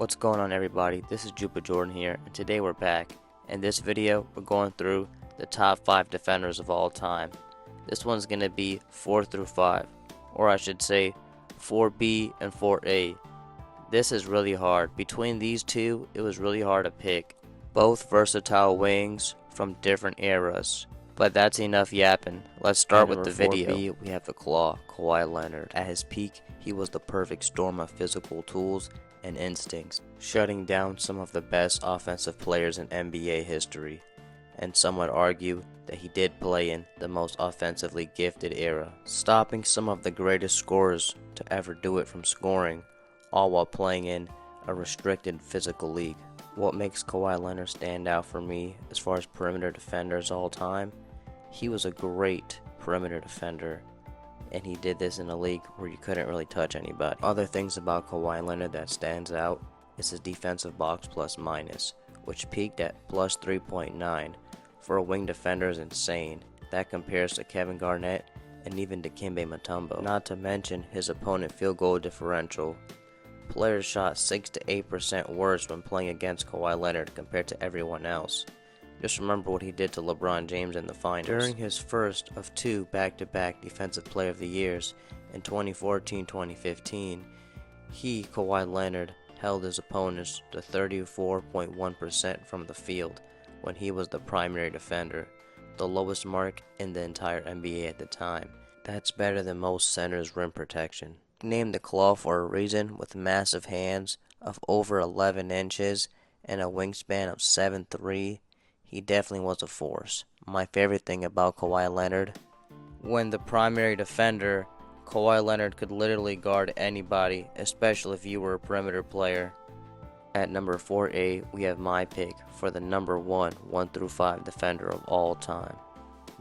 What's going on, everybody? This is Juba Jordan here, and today we're back. In this video, we're going through the top 5 defenders of all time. This one's going to be 4 through 5, or I should say 4B and 4A. This is really hard. Between these two, it was really hard to pick. Both versatile wings from different eras. But that's enough yapping. Let's start with the video. 4B, we have the Klaw, Kawhi Leonard. At his peak, he was the perfect storm of physical tools and instincts, shutting down some of the best offensive players in NBA history. And some would argue that he did play in the most offensively gifted era, stopping some of the greatest scorers to ever do it from scoring, all while playing in a restricted physical league. What makes Kawhi Leonard stand out for me as far as perimeter defenders all time? He was a great perimeter defender, and he did this in a league where you couldn't really touch anybody. Other things about Kawhi Leonard that stands out is his defensive box plus minus, which peaked at plus 3.9. For a wing defender is insane. That compares to Kevin Garnett and even Dikembe Mutombo. Not to mention his opponent field goal differential. Players shot 6 to 8% worse when playing against Kawhi Leonard compared to everyone else. Just remember what he did to LeBron James in the finals. During his first of 2 back-to-back Defensive Player of the Years in 2014-2015, Kawhi Leonard, held his opponents to 34.1% from the field when he was the primary defender, the lowest mark in the entire NBA at the time. That's better than most centers' rim protection. Named the Klaw for a reason, with massive hands of over 11 inches and a wingspan of 7'3", he definitely was a force. My favorite thing about Kawhi Leonard, when the primary defender, Kawhi Leonard could literally guard anybody, especially if you were a perimeter player. At number 4A, we have my pick for the number 1 through 5 defender of all time.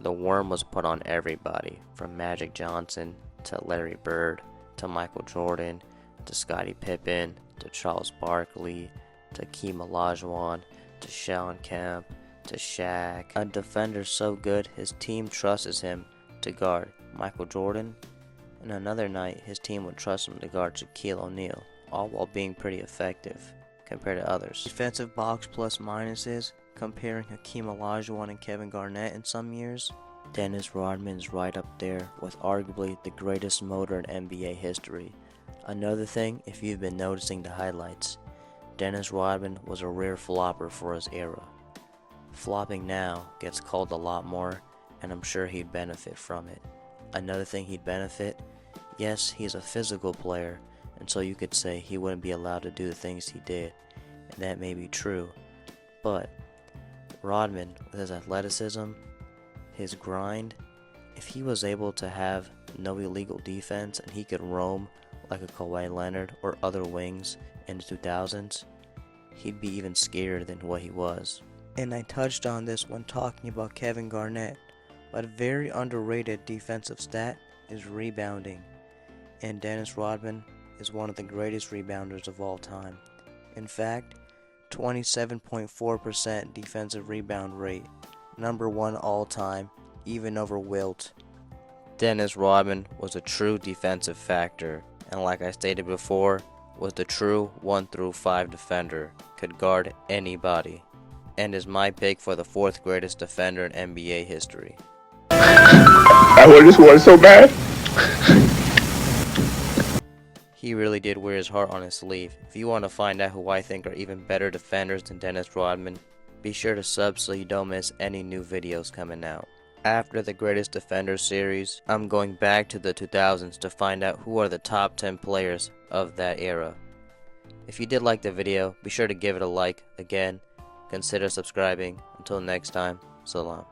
The worm was put on everybody, from Magic Johnson to Larry Bird to Michael Jordan to Scottie Pippen to Charles Barkley to Hakeem Olajuwon to Shawn Kemp to Shaq. A defender so good his team trusts him to guard Michael Jordan, and another night his team would trust him to guard Shaquille O'Neal, all while being pretty effective compared to others. Defensive box plus minuses, comparing Hakeem Olajuwon and Kevin Garnett in some years. Dennis Rodman's right up there with arguably the greatest motor in NBA history. Another thing, if you've been noticing the highlights, Dennis Rodman was a rare flopper for his era. Flopping now gets called a lot more, and I'm sure he'd benefit from it. Another thing he'd benefit, yes, he's a physical player, and so you could say he wouldn't be allowed to do the things he did, and that may be true, but Rodman, with his athleticism, his grind, if he was able to have no illegal defense and he could roam like a Kawhi Leonard or other wings in the 2000s, he'd be even scarier than what he was. And I touched on this when talking about Kevin Garnett, but a very underrated defensive stat is rebounding, and Dennis Rodman is one of the greatest rebounders of all time. In fact, 27.4% defensive rebound rate, number 1 all time, even over Wilt. Dennis Rodman was a true defensive factor, and like I stated before, was the true 1 through 5 defender, could guard anybody, and is my pick for the 4th greatest defender in NBA history. I want this one so bad. He really did wear his heart on his sleeve. If you want to find out who I think are even better defenders than Dennis Rodman, be sure to sub so you don't miss any new videos coming out. After the Greatest Defenders series, I'm going back to the 2000s to find out who are the top 10 players of that era. If you did like the video, be sure to give it a like. Again, consider subscribing. Until next time, salam.